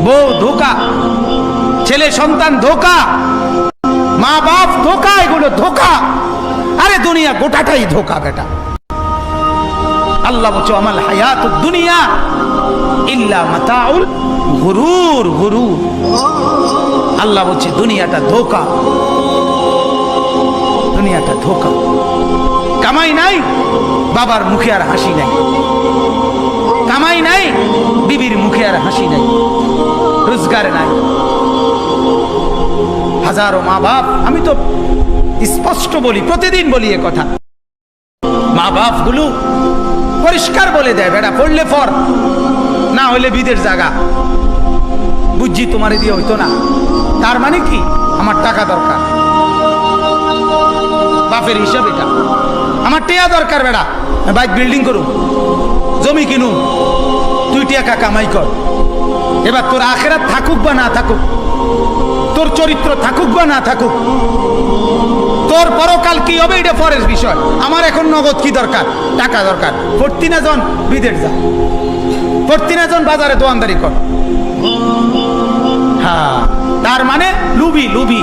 বউ ধোকা, ছেলে সন্তান ধোকা, মা বাপ ধোকা, এগুলো ধোকা। আরে দুনিয়া গোটাটাই ধোকা বেটা। আল্লাহ বলছে আমাল হায়াতুদ দুনিয়া ইল্লা মাতাউল গুরুর। গুরুর, আল্লাহ বলছে দুনিয়াটা ধোকা, দুনিয়াটা ধোকা। কামাই নাই, বাবার মুখে আর হাসি নাই। কামাই নাই, বিবির মুখে আর হাসি নাই। রোজগার নাই। হাজারো মা বাপ, আমি তো স্পষ্ট বলি, প্রতিদিন বলি এ কথা, মা বাপ গুলো পরিষ্কার বলে দেয় বেটা পড়লে পর, না হইলে বিদের জায়গা। বুঝছি তোমারে দিয়ে হইতো না, তার মানে কি আমার টাকা দরকার। বাপের হিসাব এটা, আমার টিয়া দরকার বেটা, বাইক বিল্ডিং করুন, জমি কিনুন, তুই টাকা কামাই কর। এবার তোর আখেরাত থাকুক বা না থাকুক, তোর চরিত্র থাকুক বা না থাকুক, তোর পরকাল কি হবে এটা পরের বিষয়। আমার এখন নগদ কি দরকার? টাকা দরকার। পড়তি না জন বিদেশ যা, পড়তি না জন বাজারে দোয়ানদারি কর। হ্যাঁ, তার মানে লুবি, লুবি,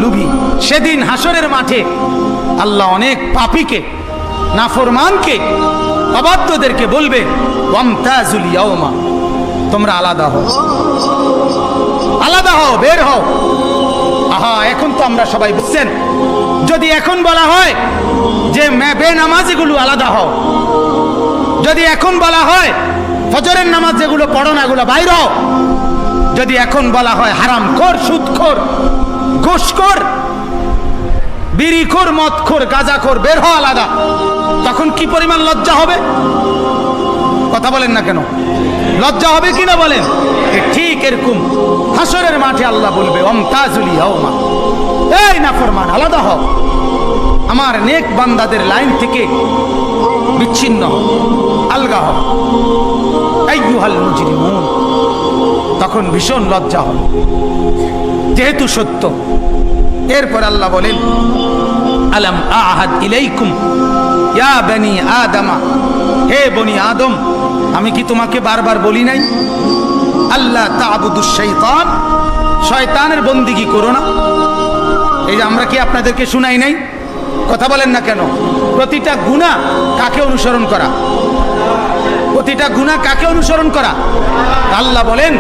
লুবি। সেদিন হাসরের মাঠে আল্লাহ অনেক পাপীকে, নাফরমানকে, অবাধ্যদেরকে বলবে ওয়ামতাজুল ইয়াওমা, তোমরা আলাদা হও, আলাদা হও, বের হও। আহা, এখন তো আমরা সবাই বুঝছেন, যদি এখন বলা হয় যে বেনামাজিগুলো আলাদা হও, যদি এখন বলা হয় ফজরের নামাজ যেগুলো পড়ো না এগুলো বাইর হও, যদি এখন বলা হয় হারামখোর, সুদখোর, ঘুষখোর, বিড়িখোর, মদখোর, গাঁজাখোর, বের হও আলাদা, তখন কি পরিমাণ লজ্জা হবে? কথা বলেন না কেন? লজ্জা হবে কিনা বলেন? ঠিক এরকম হাসরের মাঠে আল্লাহ বলবে ওয়ামতাজুল ইয়াওমা, এই নাফরমান আলাদা হও, আমার নেক বান্দাদের লাইন থেকে বিচ্ছিন্ন হও, আলগা হও। আইয়ুহাল মুজরিমুন, তখন ভীষণ লজ্জা হবে, যেহেতু সত্য। এরপর আল্লাহ বলেন আলাম আহাদ ইলাইকুম ইয়া বনি আদমা, হে বনি আদম, আমি কি তোমাকে বারবার বলি নাই আল্লাহ তা'বুদুশ শাইতান, শয়তানের বন্দিগি করো না? এই যে আমরা কি আপনাদেরকে শুনাই নাই? কথা বলেন না কেন? প্রতিটা গুনাহ কাকে অনুসরণ করা? প্রতিটা গুনাহ কাকে অনুসরণ করা? আল্লাহ বলেন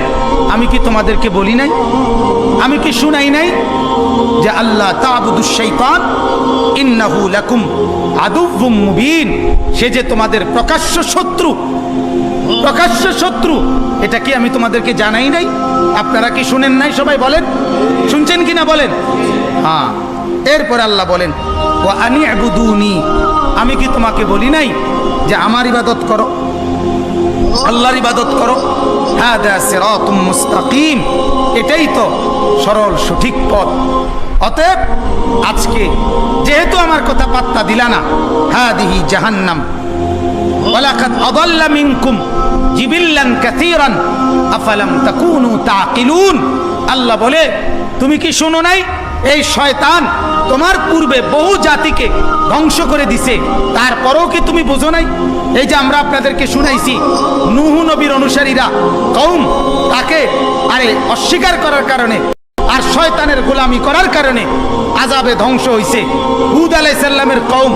আমি কি তোমাদেরকে বলি নাই, আমি কি শুনাই নাই যে আল্লাহ তা'বুদুশ শাইতান ইন্নাহু লাকুম আদুউম মুবিন, সে যে তোমাদের প্রকাশ্য শত্রু, প্রকাশ্য শত্রু। এটা কি আমি তোমাদেরকে জানাই নাই? আপনারা কি শুনেন নাই? সবাই বলেন, শুনছেন কিনা বলেন? হ্যাঁ। এরপর আল্লাহ বলেন ওয়া আনি'বুদুনি, আমি কি তোমাকে বলি নাই যে আমার ইবাদত করো, আল্লাহর ইবাদত করো? হাদা সিরাতুম মুস্তাকিম, এটাই তো সরল সঠিক পথ। অতএব আজকে যেহেতু আমার কথা পাত্তা দিলা না, হাদিহি জাহান্নাম ওয়ালাকাদ আদাল্লা মিনকুম জিবিল্লান কাসীরান আফালাম তাকুনু তাকিলুন। আল্লাহ বলে তুমি কি শোনো নাই, এই শয়তান তোমার পূর্বে বহু জাতিকে ধ্বংস করে দিছে, তারপরেও কি তুমি বোঝো নাই? এই যে আমরা আপনাদেরকে শুনাইছি, নূহ নবীর অনুসারীরা কওম তাকে অস্বীকার করার কারণে আর শয়তানের গোলামি করার কারণে আযাবে ধ্বংস হইছে। হুদ আলাইহিস সালামের কওম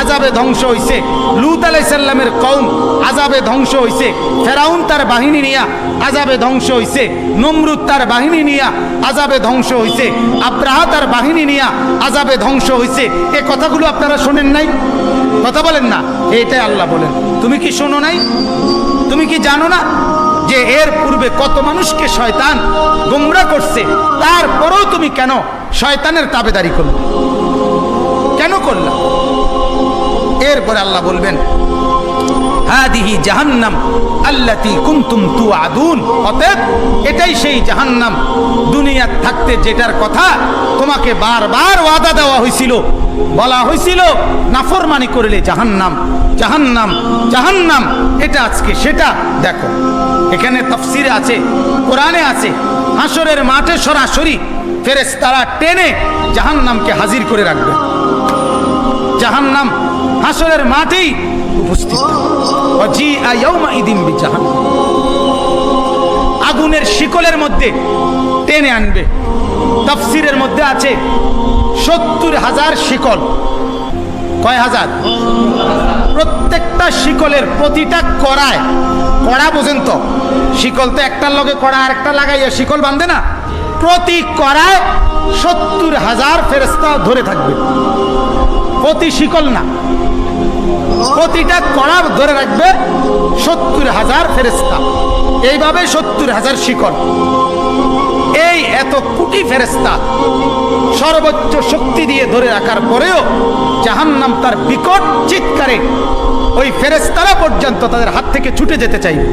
আযাবে ধ্বংস হইছে, লূত আলাইহিস সালামের কওম আযাবে ধ্বংস হইছে, ফেরাউন তার বাহিনী নিয়ে আযাবে ধ্বংস হইছে, নমরুদ তার বাহিনী নিয়ে আযাবে ধ্বংস হইছে, আব্রাহা তার বাহিনী নিয়ে আযাবে ধ্বংস হইছে। এই কথাগুলো আপনারা শোনেন নাই? কথা বলেন না। এটাই আল্লাহ বলেন তুমি কি শোনো নাই? তুমি কি জানো না যে এর পূর্বে কত মানুষকে শয়তান গোমরা করছে, তারপরেও তুমি কেন শয়তানের তাবেদারি করলে? কেন করলা? এরপরে আল্লাহ বলবেন হাদিহি জাহান্নাম আল্লাতী কুনতুম তুআদুন, অতএব এটাই সেই জাহান্নাম দুনিয়ার থাকতে যেটার কথা তোমাকে বারবার ওয়াদা দেওয়া হয়েছিল, বলা হয়েছিল নাফরমানি করলে জাহান্নাম, জাহান্নাম, জাহান্নাম। এটা আজকে সেটা দেখো, এখানে তাফসিরে আছে, কোরআনে আছে, হাসরের মাঠে সরাসরি ফেরেশতারা টেনে জাহান্নামকে হাজির করে রাখবে। জাহান্নাম হাসরের মাঠেই উপস্থিত। আগুনের শিকলের মধ্যে টেনে আনবে। তাফসীরের মধ্যে আছে 70,000 শিকল। কয় হাজার? প্রত্যেকটা শিকলের প্রতিটা কড়ায়, কড়া বোঝেন তো, শিকল তো একটার লগে কড়া আরেকটা লাগাইয়া শিকল বাঁধে না, প্রতি কড়ায় 70,000 ফেরেশতা ধরে থাকবে। প্রতি শিকল না, প্রতিটা কড়া ধরে রাখবে 70,000 ফেরেশতা। এইভাবে 70,000 শিকল। এই এত কোটি ফেরেশতা সর্বোচ্চ শক্তি দিয়ে ধরে রাখার পরেও জাহান্নাম তার বিকট চিৎকারে ওই ফেরেশতারা পর্যন্ত তাদের হাত থেকে ছুটে যেতে চাইবে।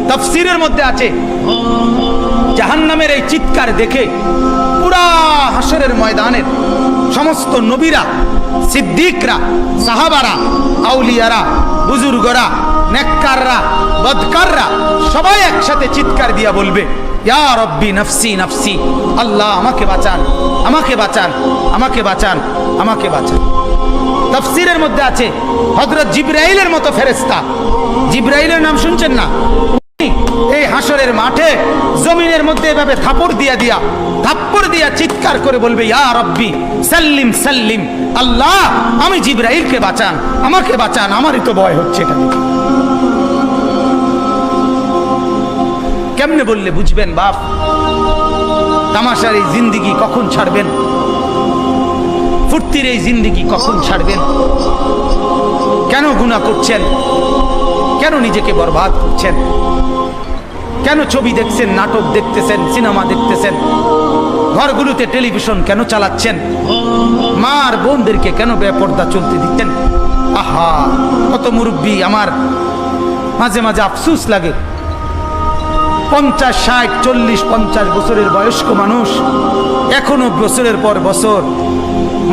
তাফসীরের মধ্যে আছে জাহান্নামের এই চিৎকার দেখে পুরা হাসরের ময়দানের সমস্ত নবীরা, সিদ্দিকরা, সাহাবারা, আউলিয়ারা, বুজুর্গরা, নেককাররা, বদকাররা সবাই একসাথে চিৎকার দিয়া বলবে, ইয়া রব্বি নফসি নফসি, আল্লাহ আমাকে বাঁচান, আমাকে বাঁচান, আমাকে বাঁচান, আমাকে বাঁচান। তাফসীরের মধ্যে আছে হযরত জিবরাইলের মতো ফেরেশতা, জিবরাইলের নাম শুনছেন না? এই হাসরের মাঠে জমিনের মধ্যে এভাবে থাপ্পড় দিয়া চিৎকার করে বলবে, ইয়া রব্বি সাল্লিম সাল্লিম, আল্লাহ আমি জিবরাইলকে বাঁচান, আমাকে বাঁচান, আমারই তো ভয় হচ্ছে। এটা কেমনে বললে বুঝবেন বাপ? তামাশার এই জিন্দেগি কখন ছাড়বেন? ফুর্তির এই জিন্দেগি কখন ছাড়বেন? কেন গুনাহ করছেন? কেন নিজেকে বরবাদ করছেন? কেন ছবি দেখছেন, নাটক দেখতেছেন, সিনেমা দেখতেছেন? ঘরগুলোতে টেলিভিশন কেন চালাচ্ছেন? মা আর বোনদেরকে কেন বেপর্দা চলতে দিচ্ছেন? আহা, কত মুরব্বী, আমার মাঝে মাঝে আফসোস লাগে। 50, 60, 40, 50 বছরের বয়স্ক মানুষ এখনো বছরের পর বছর,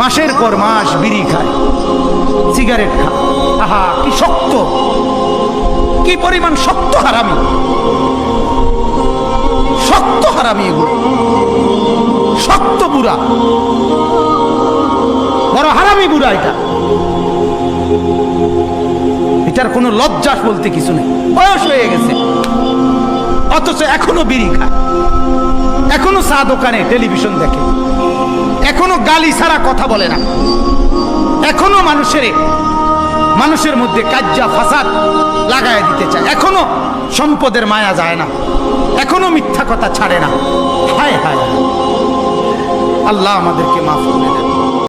মাসের পর মাস বিড়ি খায়, সিগারেট খায়। আহা, কি শক্ত, কি পরিমাণ শক্ত হারামি, শক্ত হারামি, এগুলো শক্ত বুড়া, বড় হারামি বুড়া। এটার কোনো লজ্জা বলতে কিছু নেই, বয়স হয়ে গেছে অথচ এখনো বিড়ি খায়, এখনো চা দোকানে টেলিভিশন দেখে, এখনো গালি ছাড়া কথা বলে না, এখনো মানুষের মধ্যে কাজ্জা ফাসাদ লাগায় দিতে চায়, এখনো সম্পদের মায়া যায় না, এখনো মিথ্যা কথা ছাড়ে না। হায় হায়, আল্লাহ আমাদেরকে মাফ করে দেন।